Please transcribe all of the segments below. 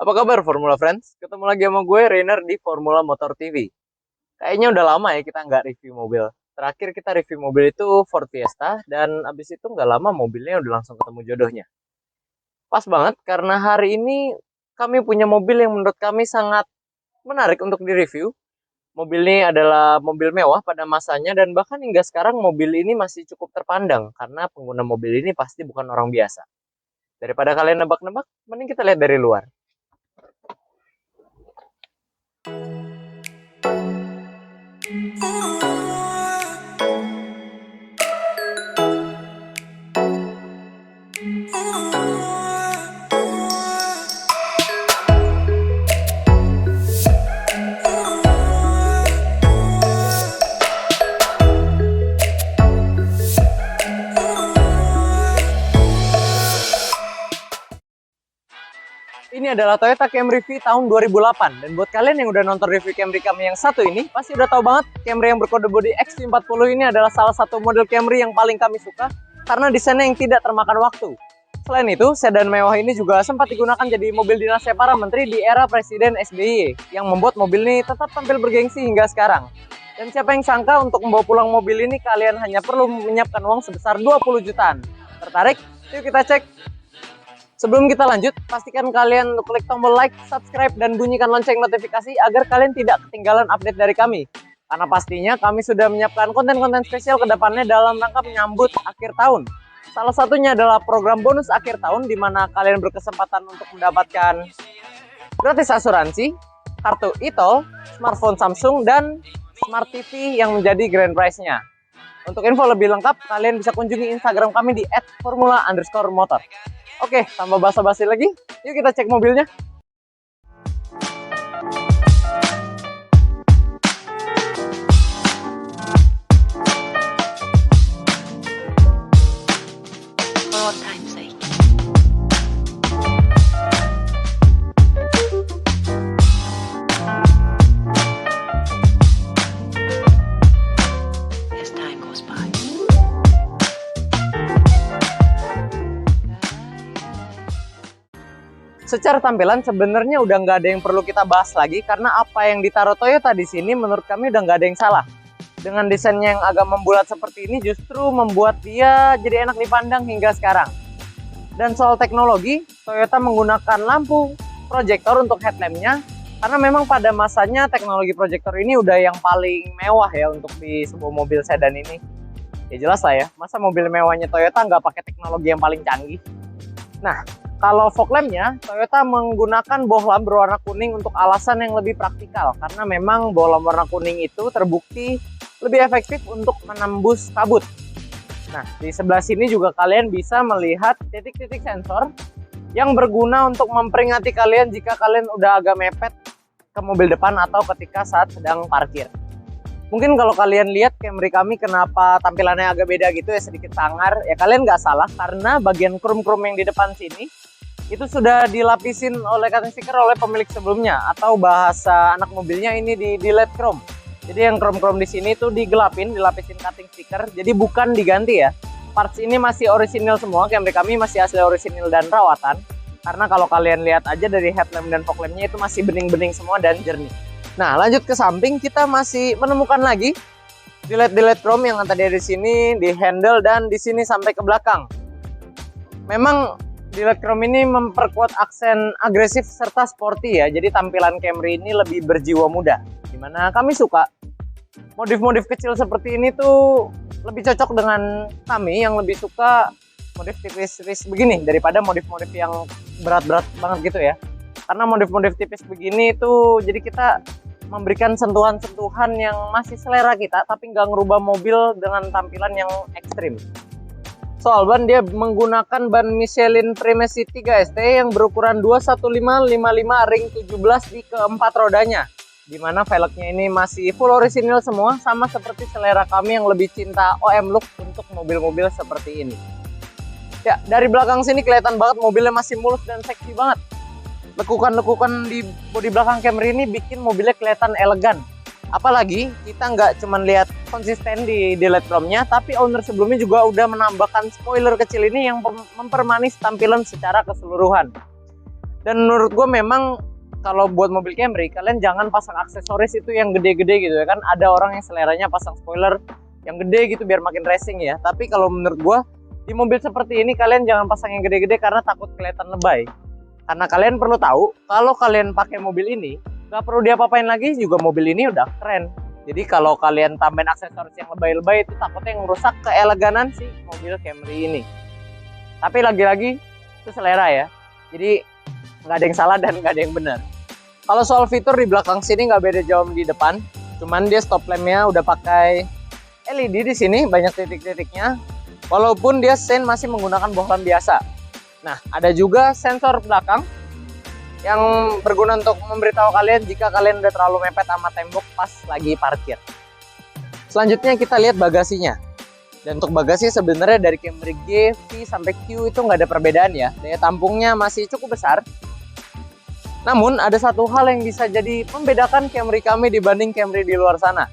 Apa kabar Formula Friends? Ketemu lagi sama gue Rainer di Formula Motor TV. Kayaknya udah lama ya kita nggak review mobil. Terakhir kita review mobil itu Ford Fiesta dan abis itu nggak lama mobilnya udah langsung ketemu jodohnya. Pas banget karena hari ini kami punya mobil yang menurut kami sangat menarik untuk direview. Mobil ini adalah mobil mewah pada masanya dan bahkan hingga sekarang mobil ini masih cukup terpandang karena pengguna mobil ini pasti bukan orang biasa. Daripada kalian nebak-nebak, mending kita lihat dari luar. Ini adalah Toyota Camry V tahun 2008. Dan buat kalian yang udah nonton review Camry kami yang satu ini, pasti udah tahu banget Camry yang berkode bodi XV40 ini adalah salah satu model Camry yang paling kami suka karena desainnya yang tidak termakan waktu. Selain itu, sedan mewah ini juga sempat digunakan jadi mobil dinasnya para menteri di era Presiden SBY yang membuat mobil ini tetap tampil bergengsi hingga sekarang. Dan siapa yang sangka untuk membawa pulang mobil ini kalian hanya perlu menyiapkan uang sebesar 20 jutaan. Tertarik? Yuk kita cek. Sebelum kita lanjut, pastikan kalian klik tombol like, subscribe, dan bunyikan lonceng notifikasi agar kalian tidak ketinggalan update dari kami. Karena pastinya kami sudah menyiapkan konten-konten spesial ke depannya dalam rangka menyambut akhir tahun. Salah satunya adalah program bonus akhir tahun di mana kalian berkesempatan untuk mendapatkan gratis asuransi, kartu e-tol, smartphone Samsung, dan Smart TV yang menjadi grand prize-nya. Untuk info lebih lengkap, kalian bisa kunjungi Instagram kami di @formula_motor. Oke, tanpa basa-basi lagi, yuk kita cek mobilnya. Secara tampilan sebenarnya udah nggak ada yang perlu kita bahas lagi karena apa yang ditaruh Toyota di sini menurut kami udah nggak ada yang salah. Dengan desainnya yang agak membulat seperti ini justru membuat dia jadi enak dipandang hingga sekarang. Dan soal teknologi, Toyota menggunakan lampu proyektor untuk headlampnya karena memang pada masanya teknologi proyektor ini udah yang paling mewah ya untuk di sebuah mobil sedan ini. Ya jelas lah ya, masa mobil mewahnya Toyota nggak pakai teknologi yang paling canggih. Nah, kalau fog lampnya, Toyota menggunakan bohlam berwarna kuning untuk alasan yang lebih praktikal. Karena memang bohlam warna kuning itu terbukti lebih efektif untuk menembus kabut. Nah, di sebelah sini juga kalian bisa melihat titik-titik sensor yang berguna untuk memperingati kalian jika kalian udah agak mepet ke mobil depan atau ketika saat sedang parkir. Mungkin kalau kalian lihat Camry kami kenapa tampilannya agak beda gitu ya, sedikit sangar. Ya kalian nggak salah karena bagian krom-krom yang di depan sini itu sudah dilapisin oleh cutting sticker oleh pemilik sebelumnya, atau bahasa anak mobilnya ini di LED chrome. Jadi yang chrome-chrome di sini tuh digelapin, dilapisin cutting sticker. Jadi bukan diganti ya. Parts ini masih orisinil semua, Camry kami masih asli orisinil dan rawatan. Karena kalau kalian lihat aja dari headlamp dan fog lampnya itu masih bening-bening semua dan jernih. Nah, lanjut ke samping kita masih menemukan lagi di LED chrome yang tadi di sini, di handle dan di sini sampai ke belakang. Memang di LED chrome ini memperkuat aksen agresif serta sporty ya. Jadi tampilan Camry ini lebih berjiwa muda. Dimana kami suka modif-modif kecil seperti ini tuh lebih cocok dengan kami yang lebih suka modif tipis-tipis begini daripada modif-modif yang berat-berat banget gitu ya. Karena modif-modif tipis begini itu jadi kita memberikan sentuhan-sentuhan yang masih selera kita tapi nggak ngerubah mobil dengan tampilan yang ekstrim. Soal ban, dia menggunakan ban Michelin Premacy 3 ST yang berukuran 21555 ring 17 di keempat rodanya. Dimana velgnya ini masih full orisinil semua, sama seperti selera kami yang lebih cinta OM look untuk mobil-mobil seperti ini. Ya, dari belakang sini kelihatan banget mobilnya masih mulus dan seksi banget. Lekukan-lekukan di bodi belakang Camry ini bikin mobilnya kelihatan elegan. Apalagi kita nggak cuma lihat konsisten di LED chrome-nya, tapi owner sebelumnya juga udah menambahkan spoiler kecil ini yang mempermanis tampilan secara keseluruhan. Dan menurut gue memang kalau buat mobil Camry, kalian jangan pasang aksesoris itu yang gede-gede gitu ya kan. Ada orang yang seleranya pasang spoiler yang gede gitu biar makin racing ya. Tapi kalau menurut gue di mobil seperti ini kalian jangan pasang yang gede-gede karena takut kelihatan lebay. Karena kalian perlu tahu kalau kalian pakai mobil ini nggak perlu diapa-apain lagi juga mobil ini udah keren. Jadi kalau kalian tambahin aksesoris yang lebay-lebay itu takutnya ngerusak keeleganan si mobil Camry ini. Tapi lagi-lagi itu selera ya. Jadi nggak ada yang salah dan nggak ada yang benar. Kalau soal fitur di belakang sini nggak beda jauh di depan. Cuman dia stop lampnya udah pakai LED di sini, banyak titik-titiknya. Walaupun dia sen masih menggunakan bohlam biasa. Nah, ada juga sensor belakang yang berguna untuk memberitahu kalian jika kalian udah terlalu mepet sama tembok pas lagi parkir. Selanjutnya kita lihat bagasinya. Dan untuk bagasi sebenarnya dari Camry G, V, sampai Q itu nggak ada perbedaan ya. Daya tampungnya masih cukup besar. Namun ada satu hal yang bisa jadi membedakan Camry kami dibanding Camry di luar sana.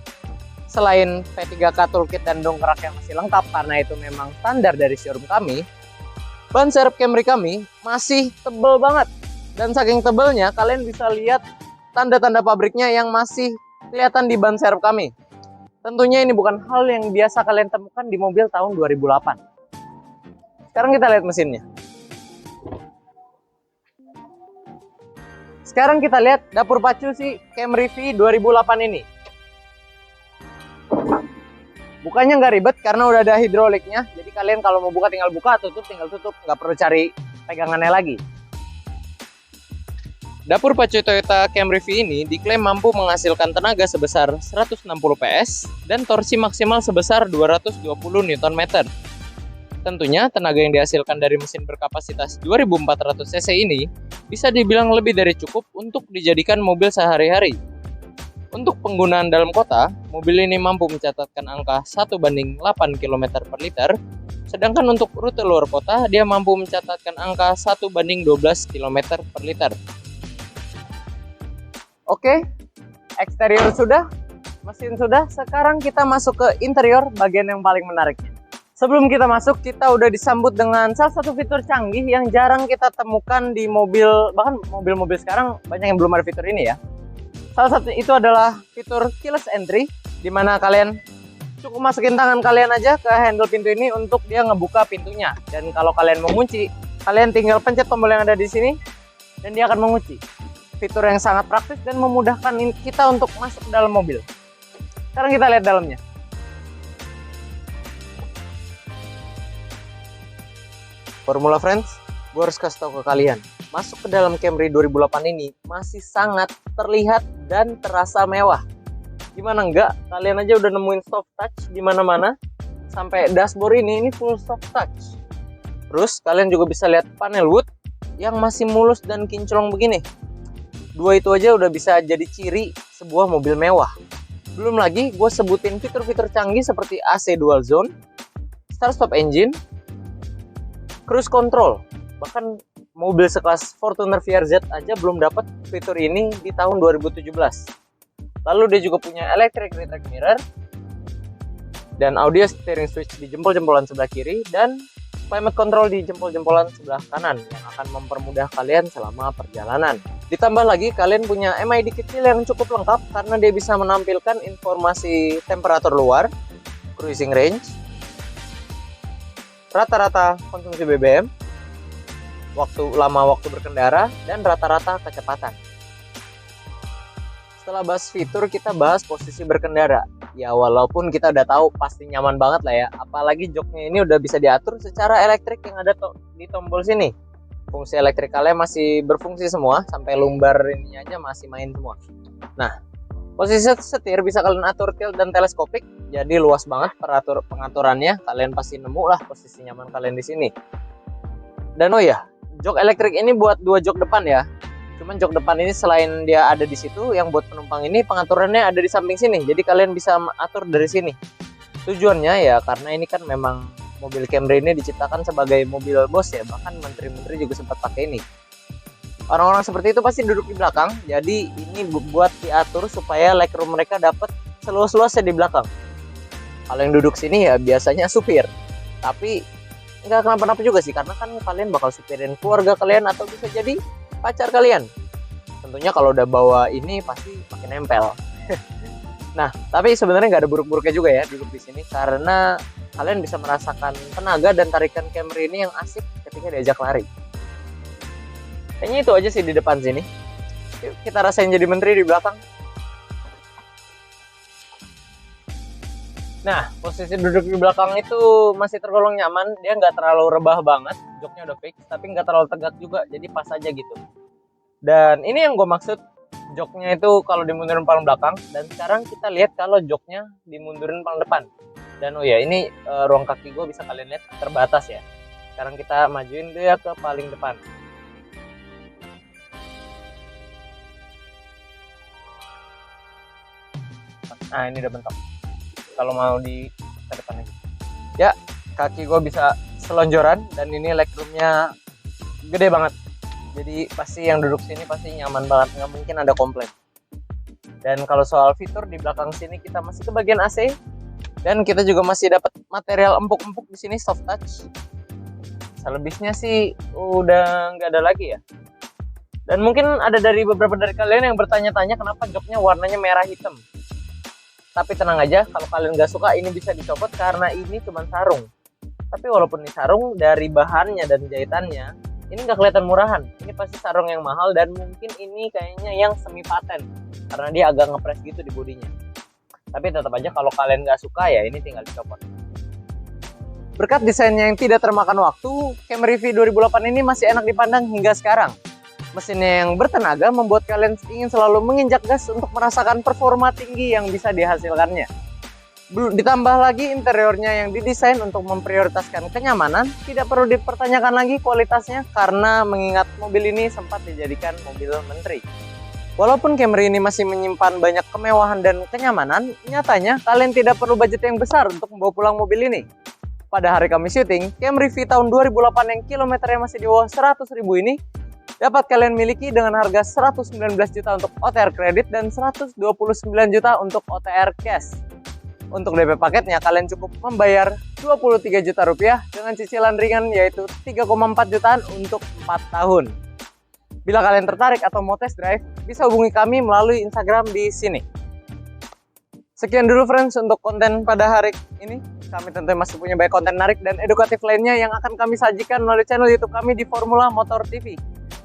Selain V3K toolkit dan dongkrak yang masih lengkap karena itu memang standar dari showroom kami, ban serep Camry kami masih tebel banget. Dan saking tebelnya kalian bisa lihat tanda-tanda pabriknya yang masih kelihatan di ban serep kami. Tentunya ini bukan hal yang biasa kalian temukan di mobil tahun 2008. Sekarang kita lihat mesinnya. Sekarang kita lihat dapur pacu si Camry V 2008 ini. Bukanya nggak ribet karena udah ada hidroliknya. Jadi kalian kalau mau buka tinggal buka, tutup tinggal tutup. Nggak perlu cari pegangannya lagi. Dapur pacu Toyota Camry V ini diklaim mampu menghasilkan tenaga sebesar 160 PS dan torsi maksimal sebesar 220 Nm. Tentunya tenaga yang dihasilkan dari mesin berkapasitas 2400 cc ini bisa dibilang lebih dari cukup untuk dijadikan mobil sehari-hari. Untuk penggunaan dalam kota, mobil ini mampu mencatatkan angka 1:8 km per liter, sedangkan untuk rute luar kota dia mampu mencatatkan angka 1:12 km per liter. Oke, eksterior sudah, mesin sudah, sekarang kita masuk ke interior, bagian yang paling menariknya. Sebelum kita masuk, kita udah disambut dengan salah satu fitur canggih yang jarang kita temukan di mobil, bahkan mobil-mobil sekarang banyak yang belum ada fitur ini ya. Salah satu itu adalah fitur keyless entry, di mana kalian cukup masukin tangan kalian aja ke handle pintu ini untuk dia ngebuka pintunya. Dan kalau kalian mau kunci, kalian tinggal pencet tombol yang ada di sini dan dia akan mengunci. Fitur yang sangat praktis dan memudahkan kita untuk masuk ke dalam mobil. Sekarang kita lihat dalamnya. Formula Friends, gue harus kasih tahu ke kalian, masuk ke dalam Camry 2008 ini masih sangat terlihat dan terasa mewah. Gimana enggak? Kalian aja udah nemuin soft touch di mana-mana. Sampai dashboard ini full soft touch. Terus kalian juga bisa lihat panel wood yang masih mulus dan kinclong begini. Dua itu aja udah bisa jadi ciri sebuah mobil mewah. Belum lagi gue sebutin fitur-fitur canggih seperti AC dual zone, start stop engine, cruise control. Bahkan mobil sekelas Fortuner VRZ aja belum dapat fitur ini di tahun 2017. Lalu dia juga punya electric retract mirror dan audio steering switch di jempol-jempolan sebelah kiri dan climate control di jempol-jempolan sebelah kanan yang akan mempermudah kalian selama perjalanan. Ditambah lagi kalian punya MID kecil yang cukup lengkap karena dia bisa menampilkan informasi temperatur luar, cruising range, rata-rata konsumsi BBM, waktu berkendara, dan rata-rata kecepatan. Setelah bahas fitur, kita bahas posisi berkendara. Ya walaupun kita udah tahu pasti nyaman banget lah ya. Apalagi joknya ini udah bisa diatur secara elektrik yang ada di tombol sini. Fungsi elektrikalnya masih berfungsi semua, sampai lumbar ininya aja masih main semua. Nah, posisi setir bisa kalian atur tilt dan teleskopik, jadi luas banget pengaturannya. Kalian pasti nemu lah posisi nyaman kalian di sini. Dan oh ya, jok elektrik ini buat dua jok depan ya. Cuman jok depan ini selain dia ada di situ, yang buat penumpang ini pengaturannya ada di samping sini. Jadi kalian bisa atur dari sini. Tujuannya ya karena ini kan memang mobil Camry ini diciptakan sebagai mobil bos ya. Bahkan menteri-menteri juga sempat pakai ini. Orang-orang seperti itu pasti duduk di belakang. Jadi ini buat diatur supaya legroom mereka dapat seluas-luasnya di belakang. Kalau yang duduk sini ya biasanya supir. Tapi nggak kenapa-napa juga sih, karena kan kalian bakal supirin keluarga kalian atau bisa jadi pacar kalian. Tentunya kalau udah bawa ini pasti makin nempel. Nah, tapi sebenarnya nggak ada buruk-buruknya juga ya duduk di sini, karena kalian bisa merasakan tenaga dan tarikan Camry ini yang asik ketika diajak lari. Kayaknya itu aja sih di depan sini. Yuk kita rasain jadi menteri di belakang. Nah, posisi duduk di belakang itu masih tergolong nyaman. Dia nggak terlalu rebah banget, joknya udah fix, tapi nggak terlalu tegak juga, jadi pas aja gitu. Dan ini yang gue maksud, joknya itu kalau dimundurin paling belakang. Dan sekarang kita lihat kalau joknya dimundurin paling depan. Dan oh ya, ini ruang kaki gue bisa kalian lihat terbatas ya. Sekarang kita majuin dia ke paling depan. Nah, ini udah bentok. Kalau mau di ke depan lagi. Ya, kaki gue bisa selonjoran dan ini legroomnya gede banget. Jadi pasti yang duduk sini pasti nyaman banget, nggak mungkin ada komplain. Dan kalau soal fitur di belakang sini kita masih ke bagian AC dan kita juga masih dapat material empuk-empuk di sini, soft touch. Selebihnya sih udah nggak ada lagi ya. Dan mungkin ada dari beberapa dari kalian yang bertanya-tanya kenapa joknya warnanya merah hitam. Tapi tenang aja, kalau kalian nggak suka ini bisa dicopot karena ini cuma sarung. Tapi walaupun ini sarung, dari bahannya dan jahitannya ini nggak kelihatan murahan. Ini pasti sarung yang mahal dan mungkin ini kayaknya yang semi paten karena dia agak ngepres gitu di bodinya. Tapi tetap aja kalau kalian nggak suka ya ini tinggal dicopot. Berkat desainnya yang tidak termakan waktu, Camry V 2008 ini masih enak dipandang hingga sekarang. Mesinnya yang bertenaga membuat kalian ingin selalu menginjak gas untuk merasakan performa tinggi yang bisa dihasilkannya. Ditambah lagi interiornya yang didesain untuk memprioritaskan kenyamanan, tidak perlu dipertanyakan lagi kualitasnya karena mengingat mobil ini sempat dijadikan mobil menteri. Walaupun Camry ini masih menyimpan banyak kemewahan dan kenyamanan, nyatanya kalian tidak perlu budget yang besar untuk membawa pulang mobil ini. Pada hari kami syuting, Camry V tahun 2008 yang kilometernya masih di bawah 100.000 ini dapat kalian miliki dengan harga 119 juta untuk OTR kredit dan 129 juta untuk OTR cash. Untuk DP paketnya kalian cukup membayar 23 juta rupiah dengan cicilan ringan yaitu 3,4 jutaan untuk 4 tahun. Bila kalian tertarik atau mau test drive, bisa hubungi kami melalui Instagram di sini. Sekian dulu friends untuk konten pada hari ini. Kami tentunya masih punya banyak konten menarik dan edukatif lainnya yang akan kami sajikan melalui channel YouTube kami di Formula Motor TV.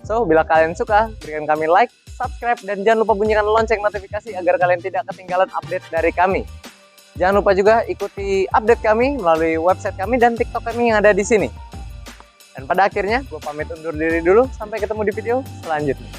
So, bila kalian suka, berikan kami like, subscribe, dan jangan lupa bunyikan lonceng notifikasi agar kalian tidak ketinggalan update dari kami. Jangan lupa juga ikuti update kami melalui website kami dan TikTok kami yang ada di sini. Dan pada akhirnya, gue pamit undur diri dulu. Sampai ketemu di video selanjutnya.